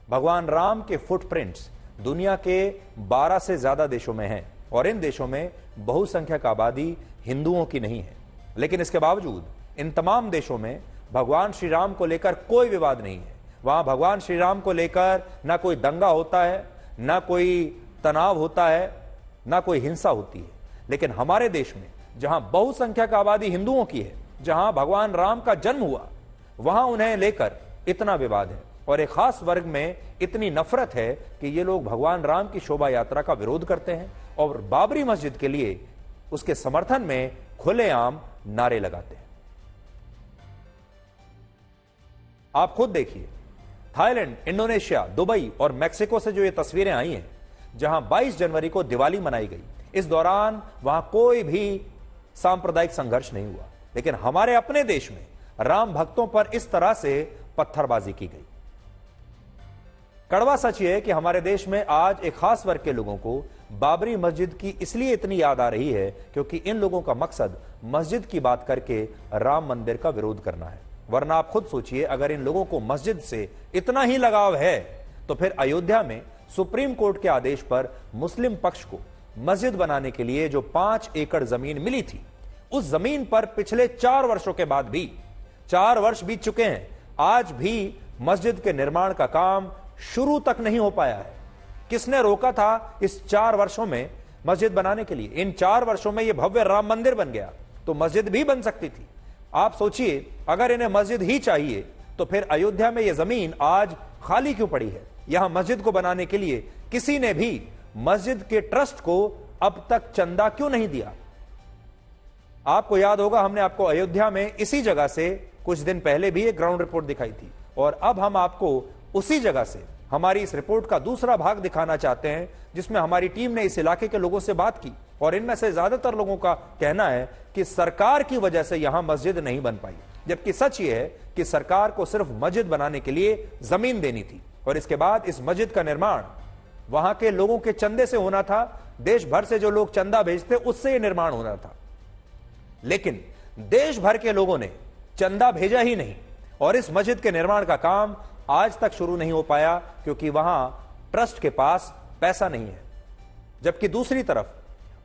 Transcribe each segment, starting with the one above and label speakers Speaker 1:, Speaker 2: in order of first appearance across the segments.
Speaker 1: भगवान राम के फुटप्रिंट्स दुनिया के 12 से ज्यादा देशों में हैं और इन देशों में बहुसंख्यक आबादी हिंदुओं की नहीं है। लेकिन इसके बावजूद इन तमाम देशों में भगवान श्री राम को लेकर कोई विवाद नहीं है। वहां भगवान श्री राम को लेकर ना कोई दंगा होता है, ना कोई तनाव होता है, ना कोई हिंसा होती है। लेकिन हमारे देश में जहां बहुसंख्यक आबादी हिंदुओं की है, जहां भगवान राम का जन्म हुआ, वहां उन्हें लेकर इतना विवाद है और एक खास वर्ग में इतनी नफरत है कि ये लोग भगवान राम की शोभा यात्रा का विरोध करते हैं और बाबरी मस्जिद के लिए उसके समर्थन में खुलेआम नारे लगाते हैं। आप खुद देखिए, थाईलैंड, इंडोनेशिया, दुबई और मैक्सिको से जो ये तस्वीरें आई हैं, जहां 22 जनवरी को दिवाली मनाई गई, इस दौरान वहां कोई भी सांप्रदायिक संघर्ष नहीं हुआ। लेकिन हमारे अपने देश में राम भक्तों पर इस तरह से पत्थरबाजी की गई। कड़वा सच यह है कि हमारे देश में आज एक खास वर्ग के लोगों को बाबरी मस्जिद की इसलिए इतनी याद आ रही है क्योंकि इन लोगों का मकसद मस्जिद की बात करके राम मंदिर का विरोध करना है। वरना आप खुद सोचिए, अगर इन लोगों को मस्जिद से इतना ही लगाव है तो फिर अयोध्या में सुप्रीम कोर्ट के आदेश पर मुस्लिम पक्ष को मस्जिद बनाने के लिए जो 5 एकड़ जमीन मिली थी, उस जमीन पर पिछले 4 वर्षों के बाद भी, 4 वर्ष बीत चुके हैं, आज भी मस्जिद के निर्माण का काम शुरू तक नहीं हो पाया है। किसने रोका था इस 4 वर्षों में मस्जिद बनाने के लिए? इन 4 वर्षों में यह भव्य राम मंदिर बन गया तो मस्जिद भी बन सकती थी। आप सोचिए, अगर इन्हें मस्जिद ही चाहिए तो फिर अयोध्या में यह जमीन आज खाली क्यों पड़ी है? यहां मस्जिद को बनाने के लिए किसी ने भी मस्जिद के ट्रस्ट को अब तक चंदा क्यों नहीं दिया? आपको याद होगा, हमने आपको अयोध्या में इसी जगह से कुछ दिन पहले भी एक ग्राउंड रिपोर्ट दिखाई थी और अब हम आपको उसी जगह से हमारी इस रिपोर्ट का दूसरा भाग दिखाना चाहते हैं, जिसमें हमारी टीम ने इस इलाके के लोगों से बात की और इनमें से ज्यादातर लोगों का कहना है कि सरकार की वजह से यहां मस्जिद नहीं बन पाई, जबकि सच यह है कि सरकार को सिर्फ मस्जिद बनाने के लिए जमीन देनी थी और इसके बाद इस मस्जिद का निर्माण वहां के लोगों के चंदे से होना था। देश भर से जो लोग चंदा भेजते उससे यह निर्माण होना था, लेकिन देश भर के लोगों ने चंदा भेजा ही नहीं और इस मस्जिद के निर्माण का काम आज तक शुरू नहीं हो पाया क्योंकि वहां ट्रस्ट के पास पैसा नहीं है। जबकि दूसरी तरफ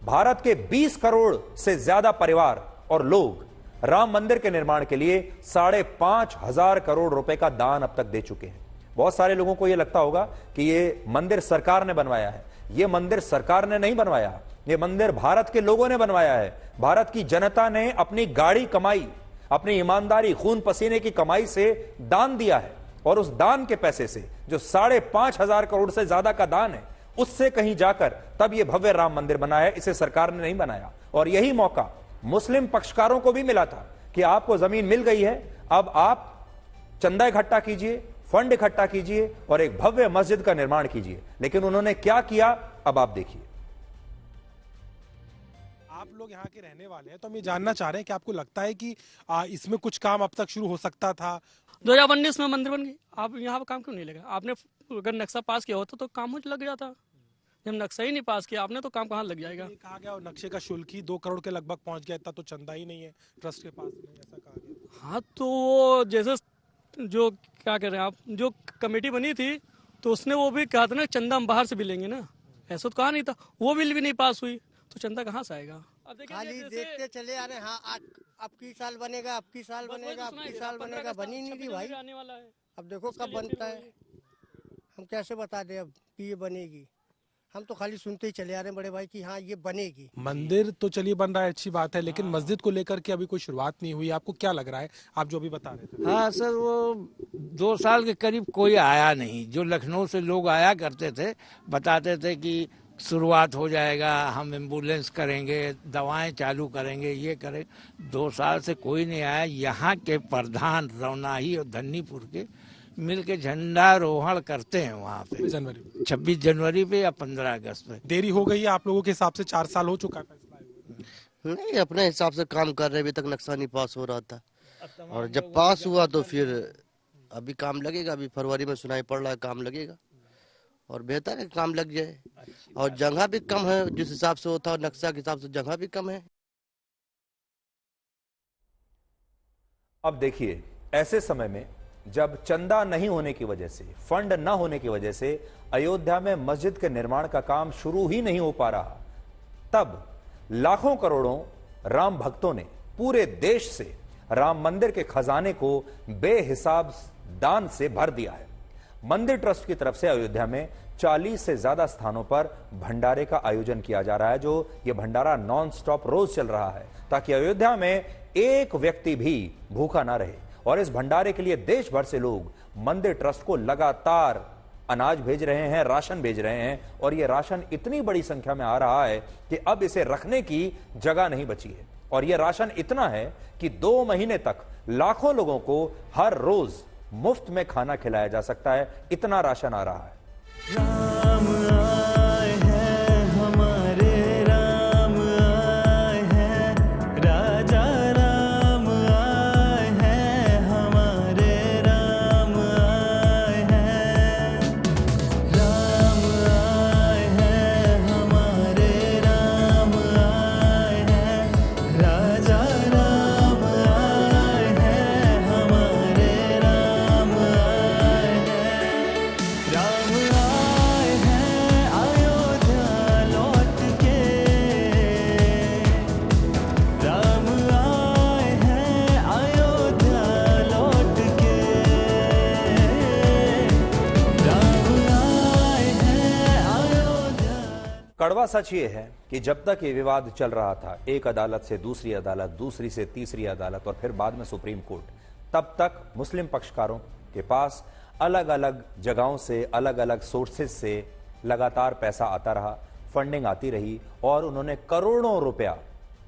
Speaker 1: भारत के 20 करोड़ से ज्यादा परिवार और लोग राम मंदिर के निर्माण के लिए 5,500 करोड़ रुपए का दान अब तक दे चुके हैं। बहुत सारे लोगों को यह लगता होगा कि यह मंदिर सरकार ने बनवाया है। यह मंदिर सरकार ने नहीं बनवाया, यह मंदिर भारत के लोगों ने बनवाया है। भारत की जनता ने अपनी गाढ़ी कमाई, अपनी ईमानदारी, खून पसीने की कमाई से दान दिया है और उस दान के पैसे से, जो 5,500 करोड़ से ज्यादा का दान है, उससे कहीं जाकर तब यह भव्य राम मंदिर बना है। इसे सरकार ने नहीं बनाया और यही मौका मुस्लिम पक्षकारों को भी मिला था कि आपको जमीन मिल गई है, अब आप चंदा इकट्ठा कीजिए, फंड इकट्ठा कीजिए और एक भव्य मस्जिद का निर्माण कीजिए। लेकिन उन्होंने क्या किया, अब आप देखिए।
Speaker 2: आप लोग यहाँ के रहने वाले हैं तो हम ये जानना चाह रहे हैं कि आपको लगता है कि इसमें कुछ काम अब तक शुरू हो सकता था?
Speaker 3: 2019 में मंदिर बन गई, आप यहाँ पर काम क्यों नहीं लगा? आपने अगर नक्शा पास किया होता तो काम हो लग जाता। जब नक्शा ही नहीं पास किया आपने तो काम कहाँ लग जाएगा?
Speaker 2: कहा गया नक्शे का शुल्क ही 2 करोड़ के लगभग पहुंच गया, इतना तो चंदा ही नहीं है ट्रस्ट के पास में, ऐसा कहा गया।
Speaker 3: हाँ, तो जैसे जो क्या कह रहे हैं आप, जो कमेटी बनी थी तो उसने वो भी कहा था ना चंदा हम बाहर से भी लेंगे ना, ऐसा तो कहा नहीं था। वो बिल भी नहीं पास हुई तो चंदा कहाँ से आएगा?
Speaker 4: अब खाली देखते चले आ रहे हैं। हाँ, अब की साल बनेगा, अब की साल बनेगा, अब की साल बनेगा, बनी नहीं रही भाई। अब देखो कब बनता है, हम कैसे बता दें अब कि ये बनेगी? हम तो खाली सुनते ही चले आ रहे हैं बड़े भाई कि हाँ ये बनेगी।
Speaker 2: मंदिर तो चलिए बन रहा है, अच्छी बात है, लेकिन मस्जिद को लेकर के अभी कोई शुरुआत नहीं हुई। आपको क्या लग रहा है, आप जो अभी बता रहे थे?
Speaker 5: हाँ सर, वो 2 साल के करीब कोई आया नहीं। जो लखनऊ से लोग आया करते थे, बताते थे कि शुरुआत हो जाएगा, हम एम्बुलेंस करेंगे, दवाएं चालू करेंगे, ये करें। 2 साल से कोई नहीं आया। यहाँ के प्रधान रौनाही और धन्नीपुर के मिलके झंडारोहण करते हैं वहाँ पे 26 जनवरी पे या 15 अगस्त पे।
Speaker 2: देरी हो गई है आप लोगों के हिसाब से? 4 साल हो चुका है फैसला?
Speaker 4: नहीं, अपने हिसाब से काम कर रहे, अभी तक नक्शा नहीं पास हो रहा था और जब पास हुआ तो फिर अभी काम लगेगा। अभी फरवरी में सुनाई पड़ रहा है काम लगेगा और बेहतर है काम लग जाए। और जगह भी कम है, जिस हिसाब से होता है नक्शा के हिसाब से जगह भी कम है।
Speaker 1: अब देखिए, ऐसे समय में जब चंदा नहीं होने की वजह से, फंड न होने की वजह से अयोध्या में मस्जिद के निर्माण का काम शुरू ही नहीं हो पा रहा, तब लाखों करोड़ों राम भक्तों ने पूरे देश से राम मंदिर के खजाने को बेहिसाब दान से भर दिया है। मंदिर ट्रस्ट की तरफ से अयोध्या में 40 से ज्यादा स्थानों पर भंडारे का आयोजन किया जा रहा है, जो ये भंडारा नॉन स्टॉप रोज चल रहा है, ताकि अयोध्या में एक व्यक्ति भी भूखा ना रहे। और इस भंडारे के लिए देश भर से लोग मंदिर ट्रस्ट को लगातार अनाज भेज रहे हैं, राशन भेज रहे हैं, और यह राशन इतनी बड़ी संख्या में आ रहा है कि अब इसे रखने की जगह नहीं बची है। और यह राशन इतना है कि 2 महीने तक लाखों लोगों को हर रोज मुफ्त में खाना खिलाया जा सकता है, इतना राशन आ रहा है।
Speaker 6: राम आए हैं हमारे, राम आए हैं, राजा राम आए हैं हमारे, राम आए हैं, राम आए हैं हमारे, राम आए हैं, राजा राम आए हैं हमारे, राम आए हैं, राम आए हैं अयोध्या लौट के, राम आए हैं अयोध्या लौट के, राम आए हैं अयोध्या।
Speaker 1: कड़वा सच ये है कि जब तक ये विवाद चल रहा था, एक अदालत से दूसरी अदालत, दूसरी से तीसरी अदालत और फिर बाद में सुप्रीम कोर्ट, तब तक मुस्लिम पक्षकारों के पास अलग अलग जगहों से, अलग अलग सोर्सेज से लगातार पैसा आता रहा, फंडिंग आती रही, और उन्होंने करोड़ों रुपया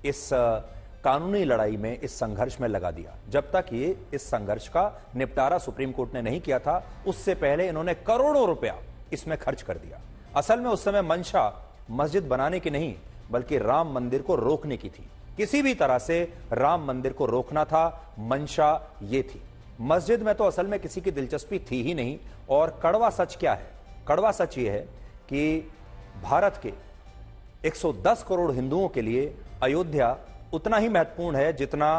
Speaker 1: इस कानूनी लड़ाई में, इस संघर्ष में लगा दिया। जब तक ये इस संघर्ष का निपटारा सुप्रीम कोर्ट ने नहीं किया था, उससे पहले इन्होंने करोड़ों रुपया इसमें खर्च कर दिया। असल में उस समय मंशा मस्जिद बनाने की नहीं, बल्कि राम मंदिर को रोकने की थी। किसी भी तरह से राम मंदिर को रोकना था, मंशा ये थी। मस्जिद में तो असल में किसी की दिलचस्पी थी ही नहीं। और कड़वा सच क्या है? कड़वा सच ये है कि भारत के 110 करोड़ हिंदुओं के लिए अयोध्या उतना ही महत्वपूर्ण है जितना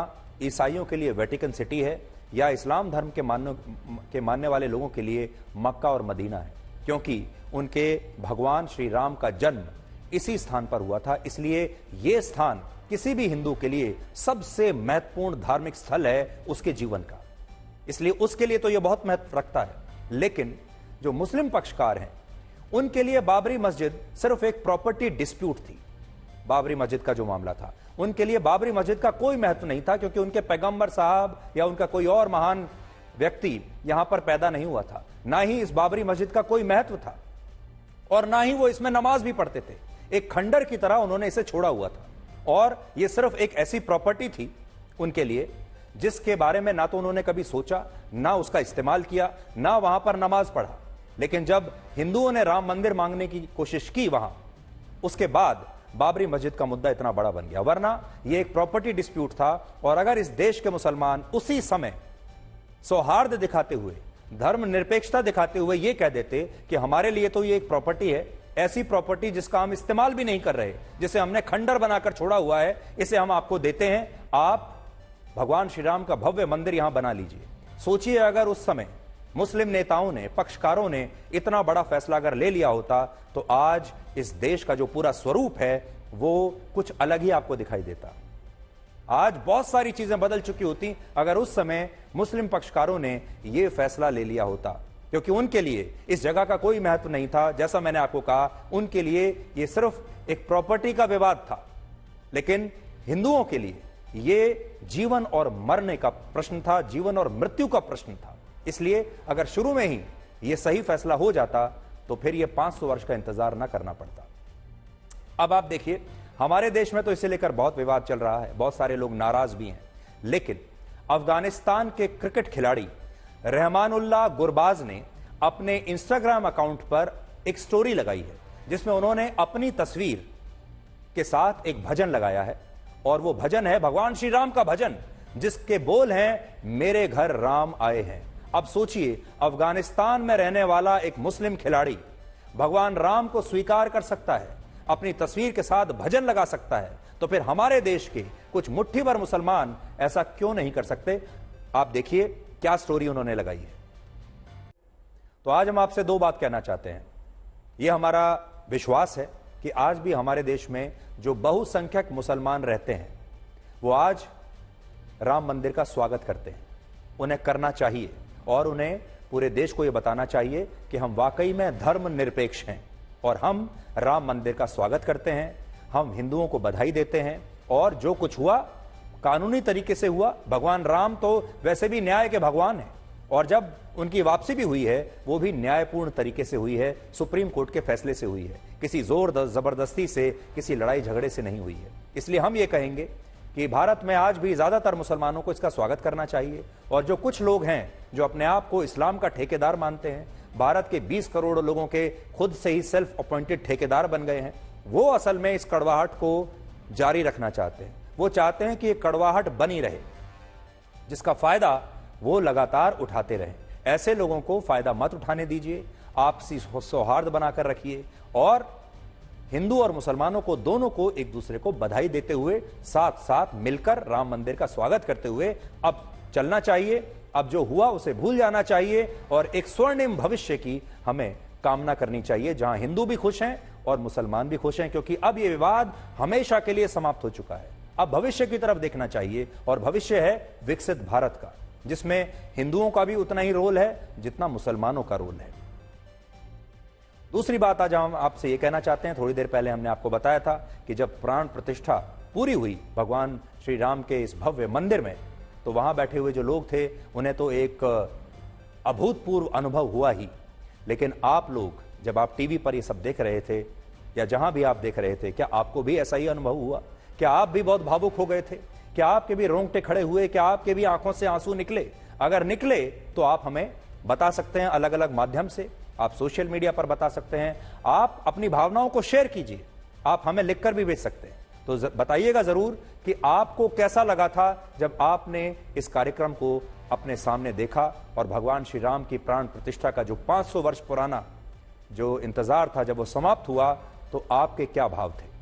Speaker 1: ईसाइयों के लिए वेटिकन सिटी है, या इस्लाम धर्म के मानने वाले लोगों के लिए मक्का और मदीना है, क्योंकि उनके भगवान श्री राम का जन्म इसी स्थान पर हुआ था। इसलिए यह स्थान किसी भी हिंदू के लिए सबसे महत्वपूर्ण धार्मिक स्थल है उसके जीवन का, इसलिए उसके लिए तो यह बहुत महत्व रखता है। लेकिन जो मुस्लिम पक्षकार हैं, उनके लिए बाबरी मस्जिद सिर्फ एक प्रॉपर्टी डिस्प्यूट थी। बाबरी मस्जिद का जो मामला था, उनके लिए बाबरी मस्जिद का कोई महत्व नहीं था, क्योंकि उनके पैगंबर साहब या उनका कोई और महान व्यक्ति यहां पर पैदा नहीं हुआ था। ना ही इस बाबरी मस्जिद का कोई महत्व था, और ना ही वो इसमें नमाज भी पढ़ते थे। एक खंडर की तरह उन्होंने इसे छोड़ा हुआ था, और यह सिर्फ एक ऐसी प्रॉपर्टी थी उनके लिए जिसके बारे में ना तो उन्होंने कभी सोचा, ना उसका इस्तेमाल किया, ना वहां पर नमाज पढ़ा। लेकिन जब हिंदुओं ने राम मंदिर मांगने की कोशिश की वहां, उसके बाद बाबरी मस्जिद का मुद्दा इतना बड़ा बन गया। वरना यह एक प्रॉपर्टी डिस्प्यूट था, और अगर इस देश के मुसलमान उसी समय सौहार्द दिखाते हुए, धर्मनिरपेक्षता दिखाते हुए यह कह देते कि हमारे लिए तो ये एक प्रॉपर्टी है, ऐसी प्रॉपर्टी जिसका हम इस्तेमाल भी नहीं कर रहे, जिसे हमने खंडर बनाकर छोड़ा हुआ है, इसे हम आपको देते हैं, आप भगवान श्री राम का भव्य मंदिर यहां बना लीजिए। सोचिए, अगर उस समय मुस्लिम नेताओं ने, पक्षकारों ने इतना बड़ा फैसला अगर ले लिया होता, तो आज इस देश का जो पूरा स्वरूप है वो कुछ अलग ही आपको दिखाई देता। आज बहुत सारी चीजें बदल चुकी होती अगर उस समय मुस्लिम पक्षकारों ने यह फैसला ले लिया होता, क्योंकि उनके लिए इस जगह का कोई महत्व नहीं था। जैसा मैंने आपको कहा, उनके लिए यह सिर्फ एक प्रॉपर्टी का विवाद था, लेकिन हिंदुओं के लिए यह जीवन और मरने का प्रश्न था, जीवन और मृत्यु का प्रश्न था। इसलिए अगर शुरू में ही यह सही फैसला हो जाता, तो फिर यह 500 वर्ष का इंतजार न करना पड़ता। अब आप देखिए, हमारे देश में तो इसे लेकर बहुत विवाद चल रहा है, बहुत सारे लोग नाराज भी हैं, लेकिन अफगानिस्तान के क्रिकेट खिलाड़ी रहमानुल्लाह गुरबाज ने अपने इंस्टाग्राम अकाउंट पर एक स्टोरी लगाई है, जिसमें उन्होंने अपनी तस्वीर के साथ एक भजन लगाया है, और वो भजन है भगवान श्री राम का भजन, जिसके बोल हैं, मेरे घर राम आए हैं। अब सोचिए, अफगानिस्तान में रहने वाला एक मुस्लिम खिलाड़ी भगवान राम को स्वीकार कर सकता है, अपनी तस्वीर के साथ भजन लगा सकता है, तो फिर हमारे देश के कुछ मुट्ठी भर मुसलमान ऐसा क्यों नहीं कर सकते? आप देखिए क्या स्टोरी उन्होंने लगाई है। तो आज हम आपसे दो बात कहना चाहते हैं। यह हमारा विश्वास है कि आज भी हमारे देश में जो बहुसंख्यक मुसलमान रहते हैं वो आज राम मंदिर का स्वागत करते हैं। उन्हें करना चाहिए और उन्हें पूरे देश को यह बताना चाहिए कि हम वाकई में धर्मनिरपेक्ष हैं और हम राम मंदिर का स्वागत करते हैं। हम हिंदुओं को बधाई देते हैं और जो कुछ हुआ कानूनी तरीके से हुआ। भगवान राम तो वैसे भी न्याय के भगवान हैं और जब उनकी वापसी भी हुई है वो भी न्यायपूर्ण तरीके से हुई है, सुप्रीम कोर्ट के फैसले से हुई है, किसी जोर जबरदस्ती से, किसी लड़ाई झगड़े से नहीं हुई है। इसलिए हम ये कहेंगे कि भारत में आज भी ज्यादातर मुसलमानों को इसका स्वागत करना चाहिए और जो कुछ लोग हैं जो अपने आप को इस्लाम का ठेकेदार मानते हैं, भारत के 20 करोड़ लोगों के खुद से ही सेल्फ अपॉइंटेड ठेकेदार बन गए हैं, वो असल में इस कड़वाहट को जारी रखना चाहते हैं। वो चाहते हैं कि ये कड़वाहट बनी रहे जिसका फायदा वो लगातार उठाते रहें। ऐसे लोगों को फायदा मत उठाने दीजिए, आपसी सौहार्द बनाकर रखिए और हिंदू और मुसलमानों को दोनों को एक दूसरे को बधाई देते हुए साथ साथ मिलकर राम मंदिर का स्वागत करते हुए अब चलना चाहिए। अब जो हुआ उसे भूल जाना चाहिए और एक स्वर्णिम भविष्य की हमें कामना करनी चाहिए जहां हिंदू भी खुश हैं और मुसलमान भी खुश हैं, क्योंकि अब यह विवाद हमेशा के लिए समाप्त हो चुका है। अब भविष्य की तरफ देखना चाहिए और भविष्य है विकसित भारत का, जिसमें हिंदुओं का भी उतना ही रोल है जितना मुसलमानों का रोल है। दूसरी बात आज हम आपसे यह कहना चाहते हैं, थोड़ी देर पहले हमने आपको बताया था कि जब प्राण प्रतिष्ठा पूरी हुई भगवान श्री राम के इस भव्य मंदिर में, तो वहां बैठे हुए जो लोग थे उन्हें तो एक अभूतपूर्व अनुभव हुआ ही। लेकिन आप लोग जब आप टीवी पर ये सब देख रहे थे या जहां भी आप देख रहे थे, क्या आपको भी ऐसा ही अनुभव हुआ? क्या आप भी बहुत भावुक हो गए थे? क्या आपके भी रोंगटे खड़े हुए? क्या आपके भी आंखों से आंसू निकले? अगर निकले तो आप हमें बता सकते हैं अलग अलग माध्यम से। आप सोशल मीडिया पर बता सकते हैं, आप अपनी भावनाओं को शेयर कीजिए, आप हमें लिखकर भी भेज सकते हैं। तो बताइएगा जरूर कि आपको कैसा लगा था जब आपने इस कार्यक्रम को अपने सामने देखा और भगवान श्री राम की प्राण प्रतिष्ठा का जो 500 वर्ष पुराना जो इंतजार था जब वो समाप्त हुआ तो आपके क्या भाव थे।